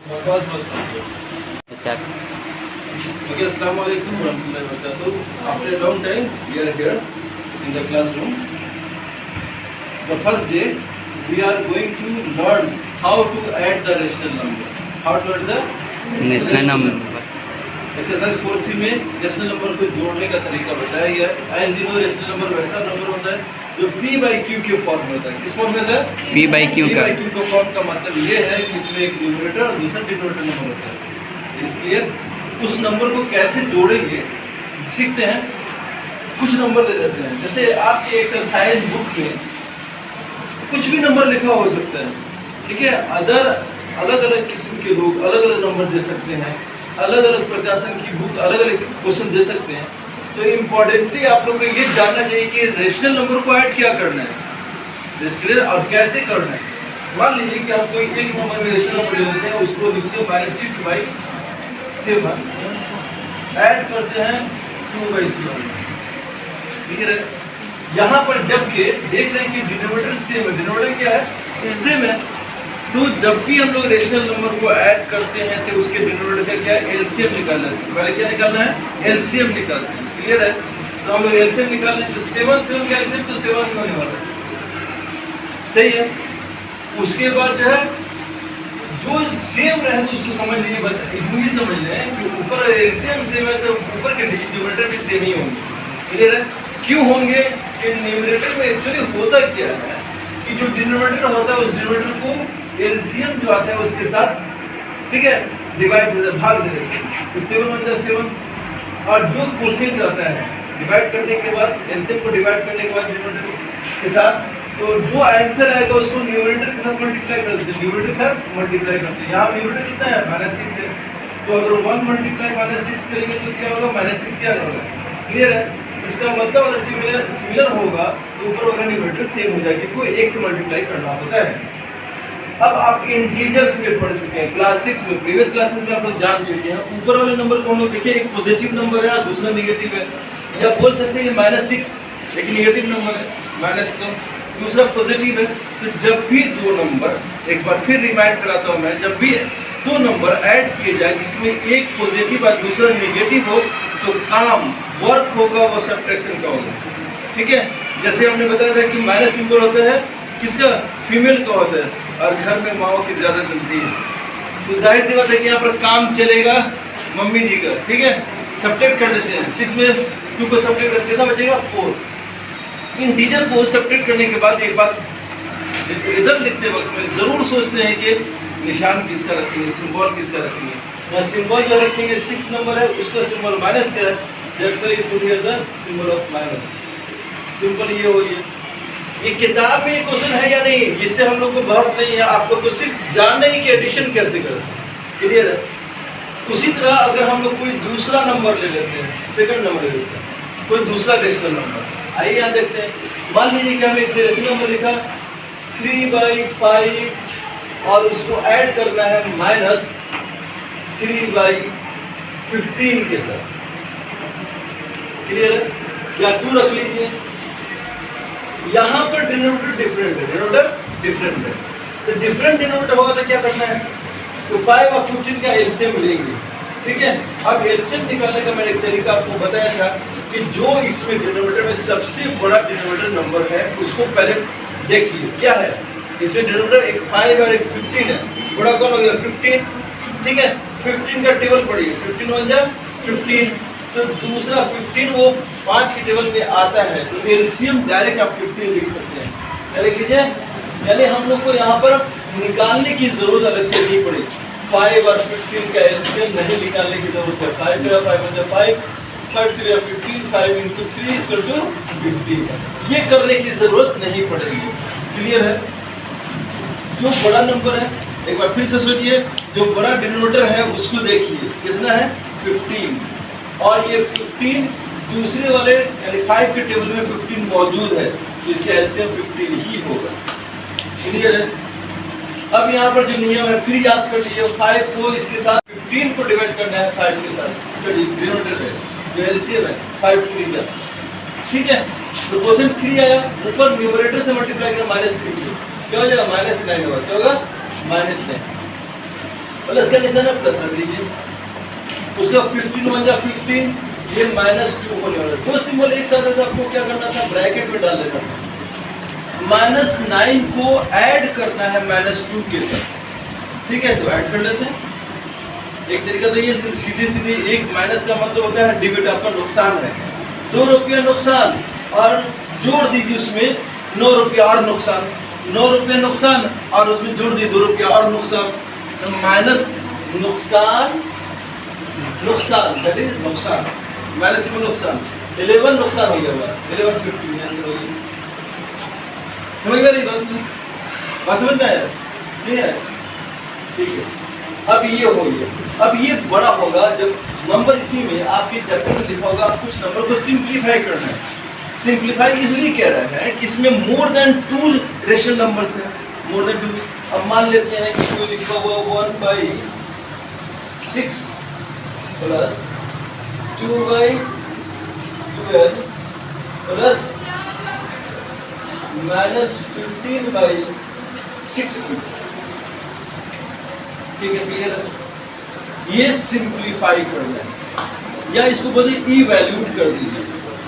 Start. Okay, Assalamu alaikum warahmatullahi wabarakatuh. After a long time, we are here in the classroom. The first day, we are going to learn how to add the rational number. How to add the national number. Exercise 4C में rational number को जोड़ने का तरीका बताया गया है. As you know, rational number वैसा number होता है जो P/Q के फॉर्म में होता है. किस फॉर्म में होता है? P/Q का. P/Q का फॉर्म का मतलब ये है कि इसमें एक न्यूमरेटर और दूसरा डिनोमिनेटर नंबर होता है. क्लियर? उस नंबर को कैसे जोड़ेंगे सीखते हैं. कुछ नंबर ले लेते हैं. जैसे आपके एक्सरसाइज बुक में कुछ भी नंबर लिखा हो सकता है. ठीक है. अलग अलग किस्म के लोग अलग अलग नंबर दे सकते हैं. अलग अलग प्रकाशन की बुक अलग अलग क्वेश्चन दे सकते हैं. तो इम्पोर्टेंटली आप लोग को ये जानना चाहिए कि रेशनल नंबर को ऐड क्या करना है. क्लियर? और कैसे करना है. मान लीजिए कि हम कोई एक नंबर में रेशनल नंबर ले लेते हैं, उसको लिखते हैं -6/7, ऐड करते हैं 2/7. क्लियर है? यहाँ पर जबकि देख रहे हैं कि डिनोमिनेटर सेम है. डिनोमिनेटर क्या है? सेम है. तो जब भी हम लोग रेशनल नंबर को ऐड करते हैं तो उसके डिनोमिनेटर का क्या है? एलसीएम निकालना है. पहले क्या निकालना है? एलसीएम निकालना है. क्लियर है? तो हम लोग एलसीएम निकाल लें. तो 7 का एलसीएम तो 7 ही होने वाला है. सही है. उसके बाद जो है जो सेम रहे तो उसको समझ लीजिए. बस यूं ही समझ लें कि ऊपर एलसीएम सेम है तो ऊपर के डिनोमिनेटर भी सेम ही होंगे. क्लियर है? क्यों होंगे? कि न्यूमरेटर में एक्चुअली होता क्या है कि जो डिनोमिनेटर होता है उस डिनोमिनेटर को एलसीएम जो आता है उसके साथ, ठीक है, डिवाइड भाग दे देते हैं. तो 7 × 7. और जो कोसेंट आता है डिवाइड करने के बाद एलसीएम को डिवाइड करने के बाद डिनोमिनेटर के साथ, तो जो आंसर आएगा उसको न्यूमरेटर के साथ मल्टीप्लाई कर देते हैं. न्यूमरेटर के साथ मल्टीप्लाई करते हैं. यहाँ न्यूमरेटर कितना है? -6 है. तो अगर 1 × -6 करेंगे तो क्या होगा? -6 ही होगा. क्लियर है? इसका मतलब अगर सिमिलर होगा तो ऊपर वाला न्यूमरेटर सेम हो जाएगा क्योंकि 1 से मल्टीप्लाई करना होता है. अब आप इंटीजर्स में पढ़ चुके हैं क्लास 6 में. प्रीवियस क्लासेस में आप लोग जान चुके हैं. ऊपर वाले नंबर को हम लोग देखिए, एक पॉजिटिव नंबर है और दूसरा नेगेटिव है. या बोल सकते हैं -6 एक नेगेटिव नंबर है, -2 दूसरा पॉजिटिव है. तो जब भी दो नंबर, एक बार फिर रिमाइंड कराता हूँ मैं, जब भी दो नंबर ऐड किए जाए जिसमें एक पॉजिटिव और दूसरा नेगेटिव हो तो काम वर्क होगा वो सब्ट्रैक्शन का होगा. ठीक है? जैसे हमने बताया था कि माइनस सिंबल होता है किसका? फीमेल का होता है. और घर में माओ की ज़्यादा चलती है. तो जाहिर सी बात है कि यहाँ पर काम चलेगा मम्मी जी का. ठीक है? सब्ट्रैक्ट कर लेते हैं. 6 में 2 को सब्ट्रैक्ट करते कितना बचेगा? 4. इंटीजर को सब्ट्रैक्ट करने के बाद एक बात रिजल्ट लिखते वक्त में ज़रूर सोचते हैं कि निशान किसका रखेंगे, सिंबल किसका रखेंगे. सिंबल जो रखेंगे 6 नंबर है उसका सिंबल माइनस का है. That's why you put here the symbol of minus. Simple ये हो गया. ये किताब में ये क्वेश्चन है या नहीं, इससे हम लोग को बहस नहीं है. आपको तो सिर्फ जानना ही कि एडिशन कैसे करें. क्लियर है? उसी तरह अगर हम लोग कोई दूसरा नंबर ले लेते हैं, सेकंड नंबर ले लेते हैं, कोई दूसरा रेशनल नंबर. आइए यहाँ देखते हैं. मान लीजिए कि हमें एक रेशनल नंबर लिखा 3/5 और उसको ऐड करना है -3/15 के साथ. क्लियर है? या 2 रख लीजिए. यहाँ पर डिनोमिनेटर डिफरेंट है. डिनोमिनेटर डिफरेंट है. तो डिफरेंट डिनोमिनेटर होगा तो क्या करना है? तो 5 और 15 का एलसीएम लेंगे. ठीक है? अब एलसीएम निकालने का मैंने एक तरीका आपको बताया था कि जो इसमें डिनोमिनेटर में सबसे बड़ा डिनोमिनेटर नंबर है उसको पहले देखिए क्या है. इसमें डिनोमिनेटर एक 5 और एक 15 है. बड़ा कौन हो गया? 15. ठीक है? 15 का टेबल पढ़िए. 15 × 15. तो दूसरा 15 वो 5 के टेबल में आता है. तो एलसीएम डायरेक्ट आप 15 लिख सकते हैं. डायरेक्ट लीजिए. यानी हम लोग को यहाँ पर निकालने की जरूरत अलग से नहीं पड़ी. 5 और 15 का एलसीएम नहीं निकालने की जरूरत है. 5 × 5 = 5, 5 × 3 = 15, 5 × 3 = 50. ये करने की जरूरत नहीं पड़ेगी. क्लियर है? जो बड़ा नंबर है, एक बार फिर से सोचिए, जो बड़ा डिनोमिनेटर है उसको देखिए कितना है? 15. और ये 15 दूसरे वाले यानी 5 के टेबल में 15 मौजूद है तो इसका एलसीएम 15 ही होगा. क्लियर है? अब यहाँ पर जो नियम है फिर याद कर लीजिए. 5 को इसके साथ 15 को डिवाइड करना है 5 के साथ. इसका डिनोमिनेटर है जो एलसीएम है 5 3 का. ठीक है? तो क्वेश्चन 3 आया. ऊपर न्यूमरेटर से मल्टीप्लाई किया -3 से. क्या हो जाएगा? -9 होगा. क्या होगा? -9. प्लस का निशान है, प्लस रख दीजिए। उसका 15 1 जा 15, ये -2 होने वाला है। दो सिंबल एक साथ है तो आपको क्या करना था, ब्रैकेट में डाल देना था। -9 को ऐड करना है -2 के साथ, ठीक है, तो ऐड कर लेते हैं। एक तरीका तो ये सीधे सीधे एक माइनस का मतलब होता है डिबिट, आपका नुकसान है, 2 रुपया नुकसान, और जोड़ दीजिए उसमें 9 रुपया और नुकसान, 9 रुपया नुकसान और उसमें जोड़ दिए 2 रुपया और नुकसान, तो माइनस नुकसान नुकसान, दैट इज नुकसान, माइनस में नुकसान, 11 नुकसान हो गया, 1150 आंसर हो गया। समझ में नहीं बात समझ में आया? ठीक है, ठीक है। अब ये हो गया, अब ये बड़ा होगा जब नंबर इसी में आपके चैप्टर में लिखा होगा, कुछ नंबर को सिंप्लीफाई करना है। सिंप्लीफाई इसलिए कह रहा है कि इसमें मोर देन 2 रेशनल नंबर्स है, मोर देन 2। अब मान लेते हैं कि कोई लिखा हुआ 1/6 प्लस 2/12 प्लस -15/60, ठीक है, क्लियर है? ये सिंप्लीफाई करना है, या इसको बोलिए इवैल्यूट कर दीजिए,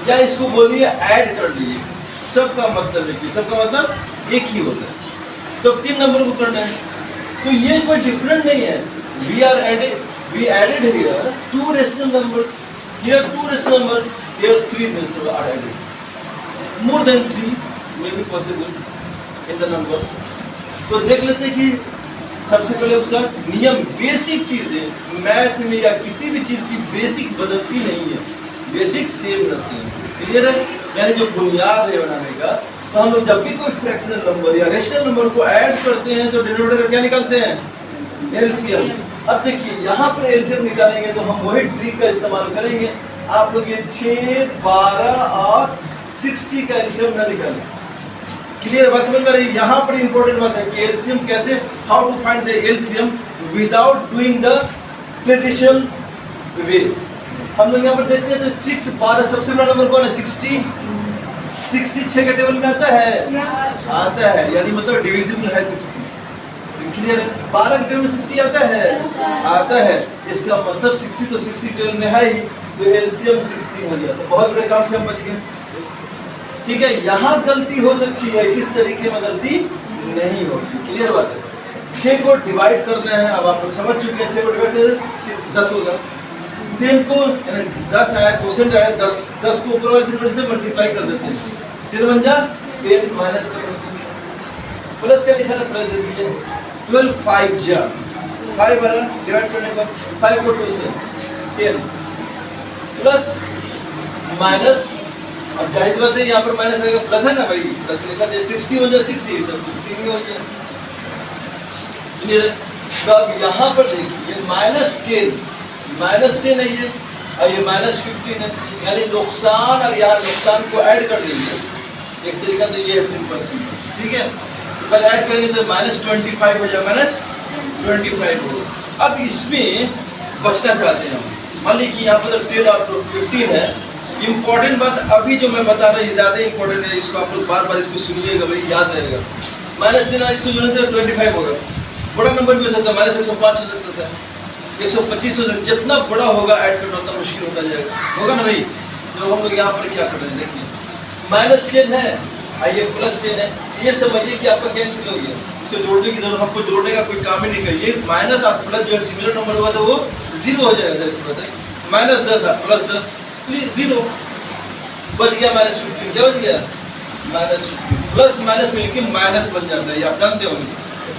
या इसको बोलिए ऐड कर दीजिए, सबका मतलब है कि सबका मतलब एक ही होता है। तो 3 नंबर को करना है, तो ये कोई डिफरेंट नहीं है। We added here 2 rational numbers, here 2 rational number, here 3 rational are added. More than 3 may be possible in the number. तो देख लेते हैं कि सबसे पहले उसका नियम, बेसिक चीज़ें मैथ में या किसी भी चीज़ की बेसिक बदलती नहीं है, बेसिक सेम रहती है, क्लियर है? यानी जो बुनियाद है बनाने का, तो हम लोग जब भी कोई फ्रैक्शनल नंबर या रेशनल नंबर को ऐड करते हैं तो डिनोमिनेटर का क्या निकालते हैं, एलसीएम। अब देखिए यहाँ पर एलसीएम निकालेंगे तो हम वही ट्रिक का इस्तेमाल करेंगे। आप लोग ये 6, 12 और 60 का एलसीएम ना निकालें, क्लियर बात समझ में रही? यहाँ पर इंपॉर्टेंट बात है कि एलसीएम कैसे, how to find the LCM without doing the traditional way. हम लोग यहाँ पर देखते हैं तो 6, 12 सबसे बड़ा नंबर कौन है, 60। 6 के टेबल में आता है, आता है, यानी मतलब डिविजिबल है 60, क्लियर है? 12 के टेबल में 60 आता है, आता है, इसका मतलब 60 तो 60 टेबल में है ही, तो एलसीएम 16 हो गया, तो बहुत बड़े काम से हम बच गए, ठीक है? यहाँ गलती हो सकती है, इस तरीके में गलती नहीं होगी, क्लियर बात है? 6 को डिवाइड करना है, अब आप लोग समझ चुके हैं, 6 को डिवाइड कर 10 होगा, 10 को 10 आया, क्वेश्चन आया 10 को ऊपर वाले नंबर से मल्टीप्लाई कर देते हैं, 10 बन जा 10 माइनस कर देते हैं, प्लस का निशान प्लस दे दीजिए, 12 5 जा 5 वाला डिवाइड करने पर 5 को 2 से 10 प्लस माइनस, अब जाहिर बात है यहाँ पर माइनस आएगा, प्लस है ना भाई, प्लस के निशान 60 हो जाए 60 तो 15 हो गया, क्लियर है? तो अब यहाँ पर देखिए -10 है ये, और ये -15 है, यानी नुकसान और यहाँ नुकसान को ऐड कर देंगे। एक तरीका तो ये है, सिंपल, ठीक है? तो पहले ऐड करेंगे तो -25 हो जाए, -25 हो। अब इसमें बचना चाहते हैं हम, मान लीजिए कि यहाँ पर 10 और 15 है। इम्पोर्टेंट बात अभी जो मैं बता रहा हूँ ये ज़्यादा इम्पोर्टेंट है, इसको आप लोग बार बार इसको सुनिएगा भाई, याद रहेगा। -10 इसको जोड़ेंगे तो 25 होगा, बड़ा नंबर भी हो सकता है, -105 हो सकता है, 125 हो सकता है, जितना बड़ा होगा ऐड करना उतना मुश्किल होता जाएगा, होगा ना भाई? तो हम लोग यहाँ पर क्या कर रहे हैं, देखिए -10 है, आइए +10 है, ये समझिए कि आपका कैंसिल हो गया, इसको जोड़ने की जरूरत, हमको जोड़ने का कोई काम ही नहीं करिए, माइनस और प्लस जो है सिमिलर नंबर होगा तो वो 0 हो जाएगा, जैसे बताइए -10 और +10 0 बच गया, -15 क्या बच गया, -15 प्लस माइनस में लिखिए माइनस बन जाता है, ये आप जानते होंगे,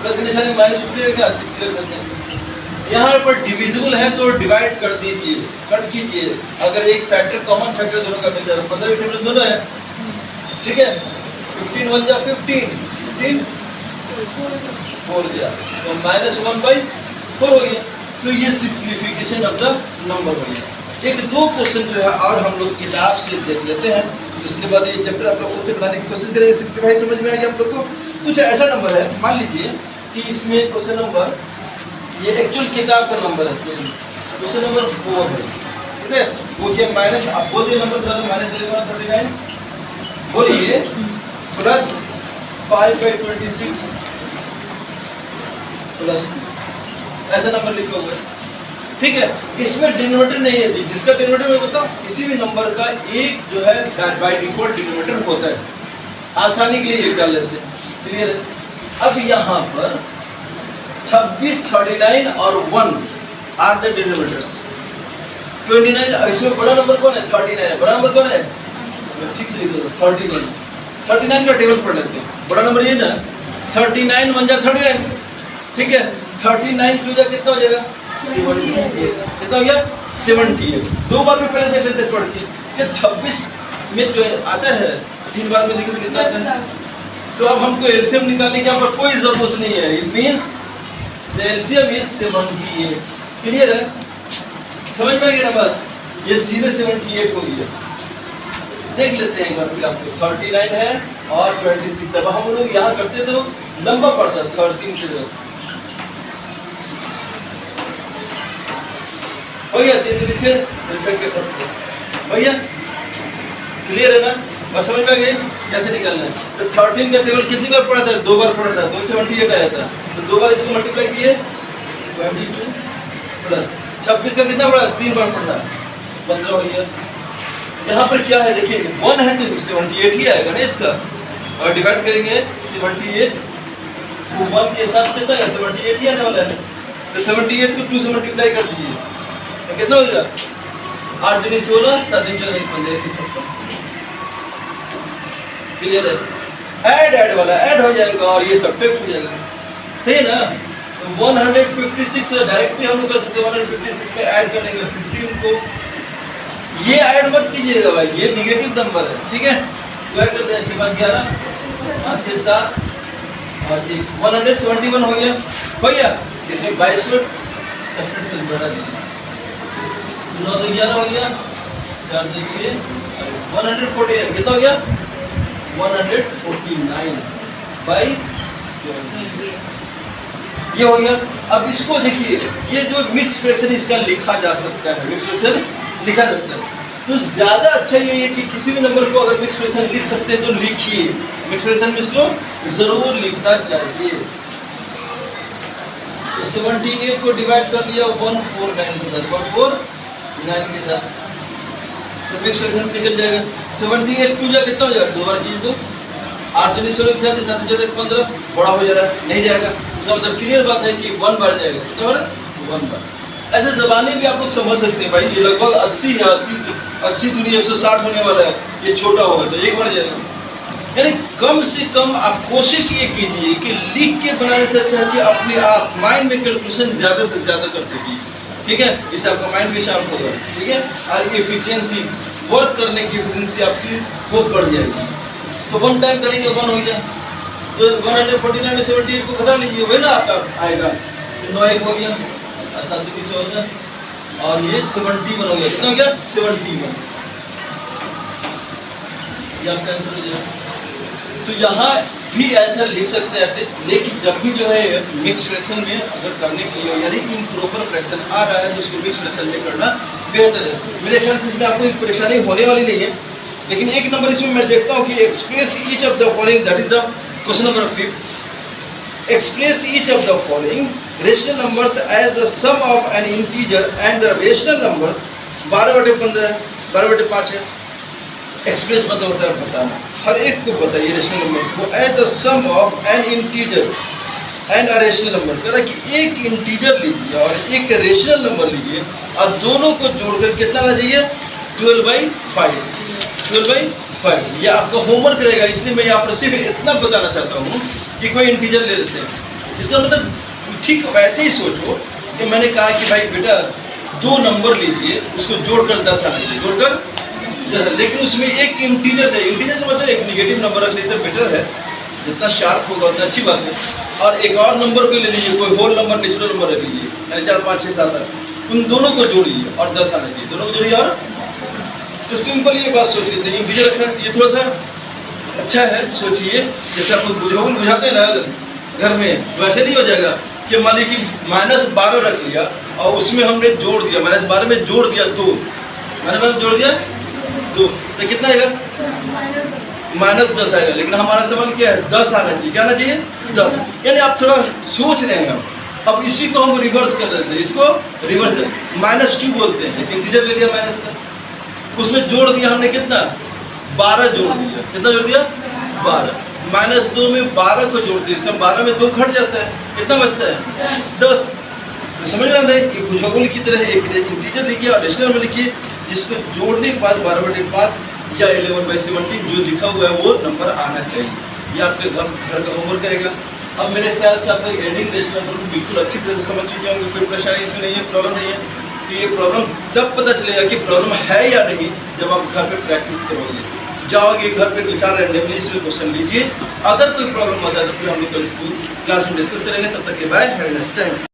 प्लस के निशान में -15 रहेगा, 60 रख देते हैं। यहाँ पर डिविजिबल है तो डिवाइड कर दीजिए, कट कीजिए, अगर एक फैक्टर कॉमन फैक्टर दोनों का मिल जाए, 15 टेबल दोनों है, ठीक है? 15 1 जा 15 4 जा तो -1/4 हो गया, तो ये सिंप्लीफिकेशन ऑफ द नंबर हो गया। एक दो क्वेश्चन जो है और हम लोग किताब से देख लेते हैं, उसके बाद ये चैप्टर आप लोग खुद से बनाने की कोशिश करेंगे, सिंप्लीफाई समझ में आएगी आप लोग को। कुछ ऐसा नंबर है, मान लीजिए कि इसमें क्वेश्चन नंबर, ये एक्चुअल किताब का नंबर है, क्वेश्चन नंबर 4 है, ठीक है? वो क्या माइनस, आप बोलिए नंबर थोड़ा सा, -39 बोलिए, प्लस 5/26 प्लस 2 ऐसा नंबर लिखा हुआ है, ठीक है। इसमें डिनोमिनेटर नहीं है, जिसका डिनोमिनेटर मैं बताऊं, किसी भी नंबर का एक जो है बाय डिफॉल्ट डिनोमिनेटर होता है, आसानी के लिए एक डाल लेते हैं, क्लियर है। अब यहाँ पर 26, 39 और 1 आर द डिनोमिनेटर्स। 29 इसमें बड़ा नंबर कौन है? 39 है। बड़ा नंबर कौन है? ठीक से लिख दो 39। 39 का टेबल पढ़ लेते हैं। बड़ा नंबर ये ना 39 1 जा 39, ठीक है। 39 2 जा कितना हो जाएगा? 78। कितना हो गया? 78। दो बार में पहले देख लेते हैं पढ़ के कि 26 में जो आता है 3 बार में देखें तो कितना आता है। तो अब हमको एलसीएम निकालने की यहाँ पर कोई जरूरत नहीं है। It means the LCM is 78। Clear है? समझ में आ गया ना बात? ये सीधे 78 हो गया। देख लेते हैं एक बार फिर आपको 39 है और 26 है। अब हम लोग यहाँ करते तो लंबा पड़ता 13 के जगह भैया 3 लिखे भैया, क्लियर है ना? और समझ में आ गई कैसे निकालना है। तो 13 का टेबल कितनी बार पढ़ा था? 2 बार पढ़ा था, 278 आया था। तो 2 बार इसको मल्टीप्लाई किए 22 प्लस 26 का कितना पड़ा? 3 बार पढ़ा 15 हो गया। यहाँ पर क्या है देखिए 1 है तो 78 ही आएगा ना इसका, और डिवाइड करेंगे 78 को 1 के साथ कितना है? 78 ही आने वाला है। तो 78 को 2 से मल्टीप्लाई कर दीजिए तो कितना हो गया? 8 दूनी 16, 7 दूनी 14, 156। क्लियर है? ऐड वाला ऐड हो जाएगा और ये सब्ट्रैक्ट हो जाएगा, सही है ना? तो 156 डायरेक्ट भी हम लोग कर सकते हैं। 156 में ऐड करेंगे 15 को। ये ऐड मत कीजिएगा भाई, ये निगेटिव नंबर है, ठीक है। तो ऐड करते हैं 6 5 11 5 6 7 और 171 हो गया भैया। इसमें 22 को सब्ट्रैक्ट बढ़ा दीजिए। 9 2 11 हो गया, 4 2 6 149 कितना हो गया? 149 बाई 7 ये हो गया। अब इसको देखिए, ये जो मिक्स फ्रैक्शन इसका लिखा जा सकता है, मिक्स फ्रैक्शन लिखा जाता है। तो ज्यादा अच्छा ये है कि किसी भी नंबर को अगर मिक्स फ्रैक्शन लिख सकते हैं तो लिखिए। मिक्स फ्रैक्शन में इसको जरूर लिखना चाहिए। तो 78 को डिवाइड कर लिया 149 के साथ, 149 के साथ, तो मिक्स फ्रैक्शन निकल जाएगा। 78 2 जा कितना हो जाएगा? 2 बार कीजिए तो 8 दूनी 16 के साथ 7 दूनी 15 बड़ा हो जा रहा है, नहीं जाएगा। इसका मतलब क्लियर बात है कि 1 बार जाएगा। कितना बार? 1 बार। ऐसे जबाने भी आप लोग समझ सकते हैं भाई, ये लगभग 80 है, 80 दूनी 160 होने वाला है। ये छोटा होगा तो 1 बार जाएगा। यानी कम से कम आप कोशिश ये कीजिए कि लिख के बनाने से अच्छा है कि अपने आप माइंड में कैलकुलेशन ज़्यादा से ज़्यादा कर सकिए, ठीक है। इससे आपका माइंड भी शार्प होगा, ठीक है। और एफिशिएंसी, वर्क करने की एफिशिएंसी आपकी वो बढ़ जाएगी। तो 1 टाइम करेंगे 1 हो गया, तो 149 में 78 को घटा लीजिए, वही ना आपका आएगा। 9 1 हो गया, 7 2 14 और ये 71 हो गया। कितना हो गया? 71। ये आपका आंसर हो जाएगा। तो यहाँ भी आंसर लिख सकते हैं एटलीस्ट, लेकिन जब भी जो है मिक्स फ्रैक्शन में अगर करने के लिए यदि इम्प्रॉपर फ्रैक्शन आ रहा है तो उसको मिक्स फ्रैक्शन में करना बेहतर है। मेरे ख्याल से इसमें आपको एक परेशानी होने वाली नहीं है। लेकिन एक नंबर इसमें मैं देखता हूँ कि express each of the following, that is the question number 5। Express each of the following rational numbers as the sum of an integer and the rational number 12/15 है, 12/5 है। एक्सप्रेस मतलब होता है बताना, हर एक को बताइए रेशनल नंबर को as the sum of an integer and a rational number. कह रहा है कि एक इंटीजर लीजिए और एक रेशनल नंबर लीजिए और दोनों को जोड़कर कितना ला जाइए? 12/5। 12/5 ये आपका होमवर्क रहेगा, इसलिए मैं यहाँ पर सिर्फ इतना बताना चाहता हूँ कि कोई इंटीजर ले लेते हैं। इसका मतलब ठीक वैसे ही सोचो कि मैंने कहा कि भाई बेटा 2 नंबर लीजिए, उसको जोड़कर 10 आना चाहिए, जोड़कर 10, लेकिन उसमें एक इंटीजर चाहिए। इंटीजर का मतलब एक निगेटिव नंबर रख लीजिए तो बेटर है, जितना शार्प होगा उतना अच्छी बात है। और एक और नंबर को ले लीजिए, कोई होल नंबर, नेचुरल नंबर रख लीजिए, यानी 4 5 6 7 8, उन दोनों को जोड़िए और 10 आना चाहिए, दोनों को जोड़िए। और तो सिंपल ये बात सोच लीजिए, इंटीजर रखना ये थोड़ा सा अच्छा है। सोचिए जैसे आप बुझाते हैं ना घर में, वैसे नहीं हो जाएगा कि मान लीजिए कि -12 रख लिया और उसमें हमने जोड़ दिया, -12 में जोड़ दिया 2, -12 में जोड़ दिया 2, तो कितना आएगा? -10 आएगा। लेकिन हमारा सवाल क्या है? 10 आना चाहिए। क्या आना चाहिए? 10। यानी आप थोड़ा सोच रहे हैं अब इसी को हम रिवर्स कर देते हैं, इसको रिवर्स -2 बोलते हैं, एक इंटीजर ले लिया माइनस का, उसमें जोड़ दिया हमने कितना 12 जोड़ दिया, कितना जोड़ दिया 12, -2 में 12 को जोड़ दिया, इसका 12 में 2 घट जाता है, कितना बचता है 10। तो समझ रहे हैं, ये भुजबल की तरह है, एक इंटीजर लिखिए और डेसिमल में लिखिए, जिसको जोड़ने के बाद 12/5 या 11/17 जो लिखा हुआ है वो नंबर आना चाहिए। ये आपके घर का होमवर्क रहेगा। अब मेरे ख्याल से आप एडिंग डेसिमल नंबर को बिल्कुल अच्छी तरह से समझ चुके होंगे, कोई परेशानी इसमें नहीं है, प्रॉब्लम नहीं है। तो ये प्रॉब्लम तब पता चलेगा कि प्रॉब्लम है या नहीं जब आप घर पे प्रैक्टिस करोगे, जाओगे घर पे 2-4 रैंडमली इसमें क्वेश्चन लीजिए, अगर कोई प्रॉब्लम होता है तो फिर हम लोग कल स्कूल क्लास में डिस्कस करेंगे। तब तक के bye, have a nice time.